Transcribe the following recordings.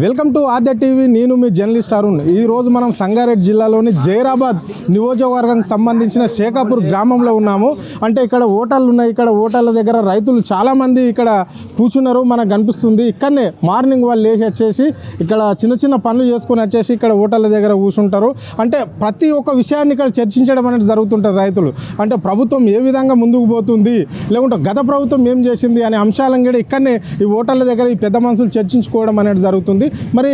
Welcome to Aadya TV. నేను మీ journalist Arun. ఈరోజు మనం సంగారెడ్డి జిల్లాలోని జైరాబాద్ నియోజకవర్గానికి సంబంధించిన శేఖాపూర్ గ్రామంలో ఉన్నాము. అంటే ఇక్కడ హోటళ్ళు ఉన్నాయి. ఇక్కడ హోటళ్ళ దగ్గర రైతులు చాలామంది ఇక్కడ కూర్చున్నారు, మనకు కనిపిస్తుంది. ఇక్కడనే మార్నింగ్ వాళ్ళు లేచి వచ్చేసి ఇక్కడ చిన్న చిన్న పనులు చేసుకొని వచ్చేసి ఇక్కడ హోటళ్ళ దగ్గర కూర్చుంటారు. అంటే ప్రతి ఒక్క విషయాన్ని ఇక్కడ చర్చించడం అనేది జరుగుతుంటుంది. రైతులు అంటే ప్రభుత్వం ఏ విధంగా ముందుకు పోతుంది, లేకుంటే గత ప్రభుత్వం ఏం చేసింది అనే అంశాలను కూడా ఇక్కడనే ఈ హోటళ్ళ దగ్గర ఈ పెద్ద మనుషులు చర్చించుకోవడం అనేది జరుగుతుంది. మరి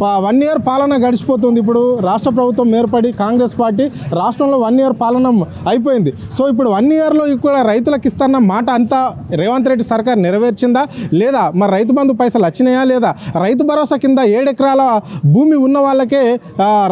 1 year పాలన గడిచిపోతుంది. ఇప్పుడు రాష్ట్ర ప్రభుత్వం ఏర్పడి కాంగ్రెస్ పార్టీ రాష్ట్రంలో 1 year పాలన అయిపోయింది. సో ఇప్పుడు 1 yearలో ఇక్కడ రైతులకు ఇస్తున్న మాట అంతా రేవంత్ రెడ్డి సర్కార్ నెరవేర్చిందా లేదా, మరి రైతు బంధు పైసలు వచ్చినాయా లేదా, రైతు భరోసా కింద 7 ఎకరాల భూమి ఉన్న వాళ్ళకే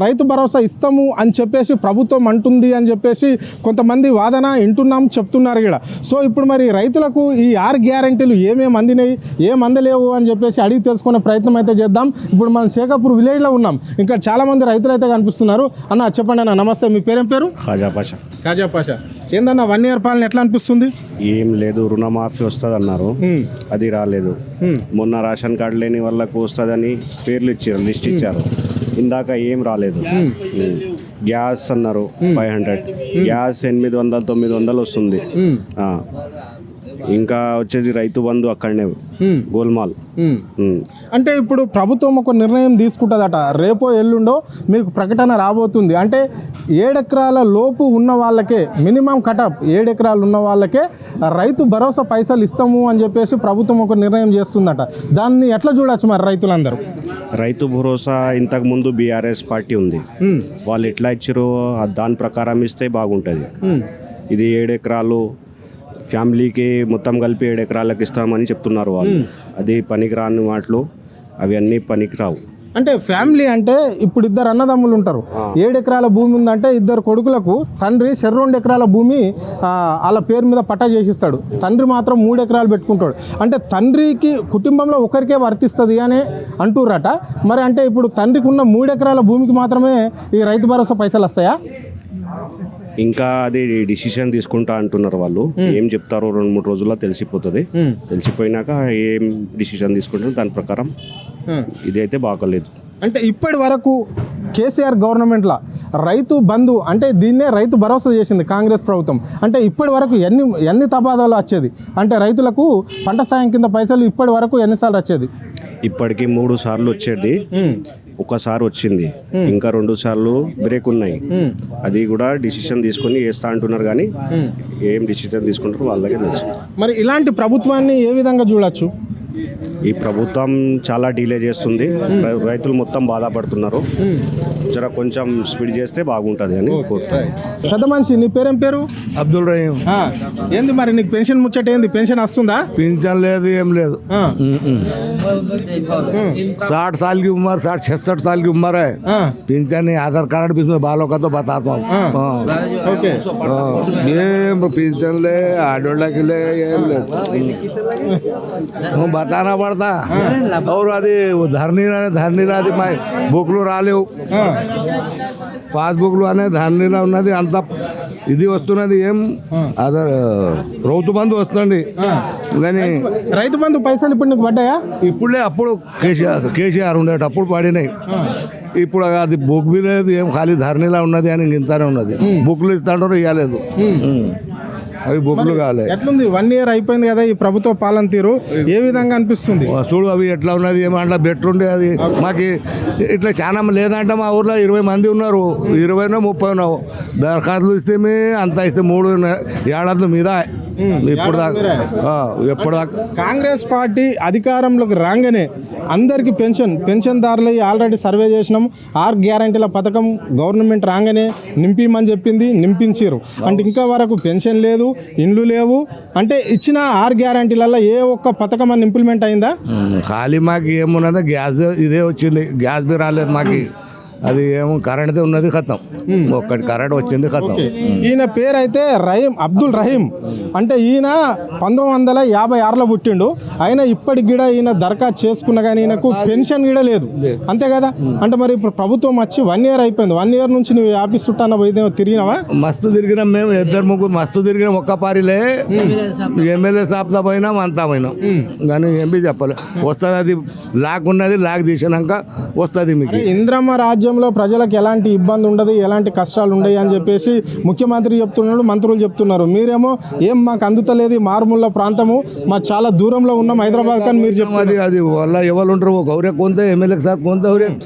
రైతు భరోసా ఇస్తాము అని చెప్పేసి ప్రభుత్వం అంటుంది అని చెప్పేసి కొంతమంది వాదన వింటున్నాం, చెప్తున్నారు కూడా. సో ఇప్పుడు మరి రైతులకు ఈ 6 గ్యారెంటీలు ఏమేమి అందినాయి, ఏం అందలేవు అని చెప్పేసి అడిగి తెలుసుకునే ప్రయత్నం అయితే చేద్దాం. ఇప్పుడు మనం శేఖాపూర్ విలేజ్లో ఉన్నాం. ఇంకా చాలామంది రైతులు అయితే కనిపిస్తున్నారు. అన్న చెప్పండి అన్న. నమస్తే, మీ పేరేం పేరు? ఖాజా పాషా. ఏందన్న 1 year పాలన ఎట్లా అనిపిస్తుంది? ఏం లేదు, రుణమాఫీ వస్తుంది అన్నారు, అది రాలేదు. మొన్న రేషన్ కార్డు లేని వాళ్ళకు వస్తుందని పేర్లు ఇచ్చారు, లిస్ట్ ఇచ్చారు, ఇందాక ఏం రాలేదు. గ్యాస్ అన్నారు 500, గ్యాస్ 800 900 వస్తుంది. ఇంకా వచ్చేది రైతు బంధు అక్కడనే గోల్మాల్. అంటే ఇప్పుడు ప్రభుత్వం ఒక నిర్ణయం తీసుకుంటుందట, రేపో ఎల్లుండో మీకు ప్రకటన రాబోతుంది. అంటే 7 ఎకరాల లోపు ఉన్న వాళ్ళకే మినిమం కటప్ 7 ఎకరాలు ఉన్న వాళ్ళకే రైతు భరోసా పైసలు ఇస్తాము అని చెప్పేసి ప్రభుత్వం ఒక నిర్ణయం చేస్తుందట. దాన్ని ఎట్లా చూడొచ్చు మరి రైతులందరూ? రైతు భరోసా ఇంతకు ముందు బీఆర్ఎస్ పార్టీ ఉంది, వాళ్ళు ఎట్లా ఇచ్చారో దాని ప్రకారం ఇస్తే బాగుంటుంది. ఇది 7 ఎకరాలు ఫ్యామిలీకి మొత్తం కలిపి 7 ఎకరాలకు ఇస్తామని చెప్తున్నారు వాళ్ళు. అది పనికిరాని మాటలు, అవి అన్నీ పనికిరావు. అంటే ఫ్యామిలీ అంటే ఇప్పుడు 2 అన్నదమ్ములు ఉంటారు. 7 ఎకరాల భూమి ఉందంటే 2 కొడుకులకు తండ్రి 2 ఎకరాల భూమి వాళ్ళ పేరు మీద పట్టా చేసిస్తాడు. తండ్రి మాత్రం 3 ఎకరాలు పెట్టుకుంటాడు. అంటే తండ్రికి కుటుంబంలో ఒకరికే వర్తిస్తుంది అని అంటుర్రట. మరి అంటే ఇప్పుడు తండ్రికి ఉన్న 3 ఎకరాల భూమికి మాత్రమే ఈ రైతు భరోసా పైసలు వస్తాయా? ఇంకా అది డిసిషన్ తీసుకుంటా అంటున్నారు వాళ్ళు. ఏం చెప్తారో 2-3 రోజుల్లో తెలిసిపోతుంది. తెలిసిపోయినాక ఏం డిసిషన్ తీసుకుంటారో దాని ప్రకారం ఇదైతే బాగలేదు. అంటే ఇప్పటి వరకు కేసీఆర్ గవర్నమెంట్లో రైతు బంధు అంటే దీన్నే రైతు భరోసా చేసింది కాంగ్రెస్ ప్రభుత్వం. అంటే ఇప్పటి వరకు ఎన్ని తబాదాలు వచ్చేది? అంటే రైతులకు పంట సాయం కింద పైసలు ఇప్పటి వరకు ఎన్నిసార్లు వచ్చేది? ఇప్పటికి 3 సార్లు వచ్చేది, ఒకసారి వచ్చింది, ఇంకా 2 సార్లు బ్రేక్ ఉన్నాయి. అది కూడా డిసిషన్ తీసుకొని వేస్తా అంటున్నారు, కానీ ఏం డిసిషన్ తీసుకుంటారో వాళ్ళకే తెలుసు. మరి ఇలాంటి ప్రభుత్వాన్ని ఏ విధంగా చూడొచ్చు? ఈ ప్రభుత్వం చాలా డిలే చేస్తుంది, రైతులు మొత్తం బాధపడుతున్నారు. జర కొంచెం స్పీడ్ చేస్తే బాగుంటుంది అని కోరుతాను. పెద్ద మనిషి, నీ పేరేం పేరు? అబ్దుల్ రహీం. ఏంది మరి నీకు పెన్షన్ ముచ్చట ఏంది? పెన్షన్ వస్తుందా? పెన్షన్ లేదు, ఏం లేదు. 60 साल की उम्र, 60-66 साल की उम्र है. पेंशन नहीं, आधार कार्ड भी इसमें बालों का तो बताता हूँ. ఓకే. ये पेंशन ले, आडोला के ले, ये ले बताना पड़ता. और అది ధర్నీ రాది మా బుక్లు రాలేవు, పాస్బుక్లు అనే ధర్నీలా ఉన్నది. అంత ఇది వస్తున్నది, ఏం ఆధార్ రైతు బంధు వస్తుంది. కానీ రైతు బంధు పైసలు ఇప్పుడు నీకు పడ్డాయా? ఇప్పుడే అప్పుడు కేసీఆర్ ఉండేటప్పుడు పడినాయి. ఇప్పుడు అది బుక్ బి లేదు, ఏం ఖాళీ ధర్నీలా ఉన్నది అని ఇంతనే ఉన్నది. బుక్లు ఇస్తాంటారు, ఇవ్వలేదు. అవి బుక్లు కాలే. ఎట్లుంది? 1 year అయిపోయింది కదా ఈ ప్రభుత్వ పాలన తీరు, ఏ విధంగా అనిపిస్తుంది? చూడు అవి ఎట్లా ఉన్నది, ఏమంటే బెటర్ ఉండే. అది మాకు ఇట్లా చాలా లేదంటే మా ఊర్లో 20 మంది ఉన్నారు, 20 30 దరఖాస్తులు ఇస్తే అంత ఇస్తే 3 ఏడాది మీద ఇప్పుడు దాకా కాంగ్రెస్ పార్టీ అధికారంలోకి రాగానే అందరికీ పెన్షన్దారులు ఆల్రెడీ సర్వే చేసినాం. 6 గ్యారెంటీల పథకం గవర్నమెంట్ రాగానే నింపిమని చెప్పింది, నింపించారు. అంటే ఇంకా వరకు పెన్షన్ లేదు, ఇండ్లు లేవు. అంటే ఇచ్చిన 6 గ్యారెంటీలలో ఏ ఒక్క పథకం అని ఇంప్లిమెంట్ అయిందా? ఖాళీ మాకు ఏమున్నదో గ్యాస్ ఇదే వచ్చింది, గ్యాస్ బి రాలేదు మాకు. అది ఏమో కరెంట్దే ఉన్నది ఖతం, ఒక్కటి కరెంట్ వచ్చింది ఖతం. ఈయన పేరు అయితే రహీం, అబ్దుల్ రహీం. అంటే ఈయన 1956లో పుట్టిండు. అయినా ఇప్పటికి కూడా ఈయన దరఖాస్తు చేసుకున్న కానీ ఈయనకు పెన్షన్ కూడా లేదు, అంతే కదా. అంటే మరి ఇప్పుడు ప్రభుత్వం వచ్చి 1 year అయిపోయింది. 1 year నుంచి నువ్వు ఆఫీస్ చుట్టాన పోయితే తిరిగినావా? మస్తు తిరిగినాం మేము, 2-3 మస్తు తిరిగినాం. ఒక్క పారిలే ఎమ్మెల్యే సాబ్తా పోయినాం, అంతా పోయినాం, కానీ ఎంపీ చెప్పలే. వస్తుంది అది లాక్ ఉన్నది, లాక్ తీసినాక వస్తుంది మీకు. ఇంద్రమ్మ రాజ్యంలో ప్రజలకు ఎలాంటి ఇబ్బంది ఉండదు, ఎలాంటి కష్టాలు ఉండవు అని చెప్పేసి ముఖ్యమంత్రి చెప్తున్నాడు, మంత్రులు చెప్తున్నారు. మీరేమో ఏం మాకు అందుతలేదు, మారుమూల ప్రాంతము, మా చాలా దూరంలో ఉన్నాం హైదరాబాద్ కానీ మీరు చెప్పాలి. అది వాళ్ళ ఎవరు ఉంటారు, గౌరే కొంత ఎమ్మెల్యేకి సార్ కొంత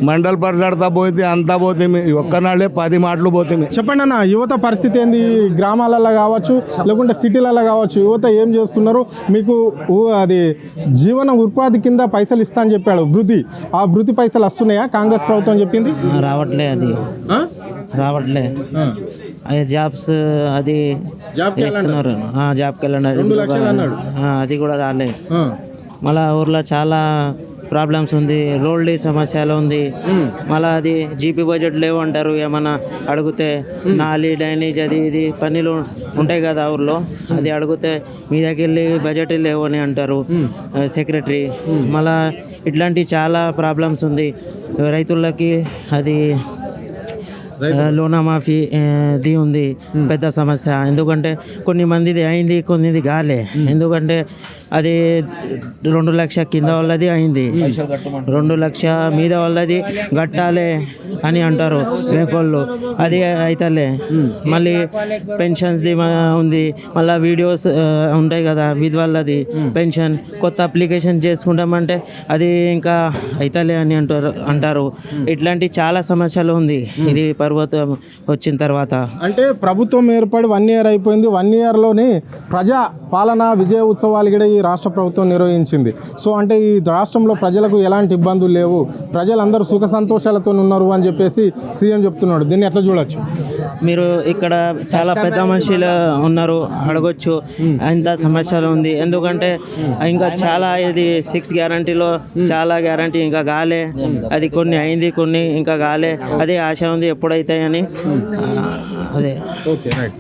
మండల్ పరిసడతా పోతే అంతా పోతే ఒక్కనాళ్ళే 10 మాటలు పోతే. చెప్పండి అన్న, యువత పరిస్థితి ఏంది? గ్రామాలలో కావచ్చు లేకుంటే సిటీలలో కావచ్చు, యువత ఏం చేస్తున్నారు? మీకు అది జీవన ఉపాధి కింద పైసలు ఇస్తా అని చెప్పాడు వృద్ధి, ఆ వృద్ధి పైసలు వస్తున్నాయా? కాంగ్రెస్ ప్రభుత్వం చెప్పింది రావట్లే, అది రావట్లే. అది జాబ్స్ అది ఇస్తున్నారు, జాబ్కి వెళ్ళినారు, అది కూడా రాలే. మళ్ళా ఊర్లో చాలా ప్రాబ్లమ్స్ ఉంది, రోడ్డు సమస్యలు ఉంది. మళ్ళీ అది జీపీ బడ్జెట్ లేవు అంటారు, ఏమన్నా అడిగితే నాలి డ్రైనేజ్ అది ఇది పనులు ఉంటాయి కదా ఊర్లో, అది అడిగితే మీ దగ్గర వెళ్ళి బడ్జెట్ లేవు అని అంటారు సెక్రటరీ. మళ్ళీ ఇట్లాంటి చాలా ప్రాబ్లమ్స్ ఉంది రైతులకి. అది లోన్ మాఫీ ఇది ఉంది పెద్ద సమస్య. ఎందుకంటే కొన్ని మందిది అయింది, కొన్నిది కాలే. ఎందుకంటే అది 2 లక్షల కింద వాళ్ళది అయింది, 2 లక్షల మీద వాళ్ళది కట్టాలి అని అంటారు బ్యాంకోళ్ళు, అది అవుతలే. మళ్ళీ పెన్షన్స్ది ఉంది, మళ్ళీ వీడియోస్ ఉంటాయి కదా విధవలది పెన్షన్, కొత్త అప్లికేషన్ చేసుకుంటామంటే అది ఇంకా అవుతలే అని అంటారు. ఇట్లాంటి చాలా సమస్యలు ఉంది ఇది ప్రభుత్వం వచ్చిన తర్వాత. అంటే ప్రభుత్వం ఏర్పడి 1 year అయిపోయింది. 1 yearలోని ప్రజా పాలన విజయ ఉత్సవాలు కూడా ఈ రాష్ట్ర ప్రభుత్వం నిర్వహించింది. సో అంటే ఈ రాష్ట్రంలో ప్రజలకు ఎలాంటి ఇబ్బందులు లేవు, ప్రజలందరూ సుఖ సంతోషాలతో ఉన్నారు అని చెప్పేసి సీఎం చెప్తున్నాడు. దీన్ని ఎట్లా చూడొచ్చు? మీరు ఇక్కడ చాలా పెద్ద మనుషులు ఉన్నారు, అడగొచ్చు. అంత సమస్యలు ఉంది, ఎందుకంటే ఇంకా చాలా ఇది 6 గ్యారంటీలో చాలా గ్యారంటీ ఇంకా కాలే. అది కొన్ని అయింది, కొన్ని ఇంకా కాలే. అదే ఆశ ఉంది ఎప్పుడైతాయని. అదే. Okay, right.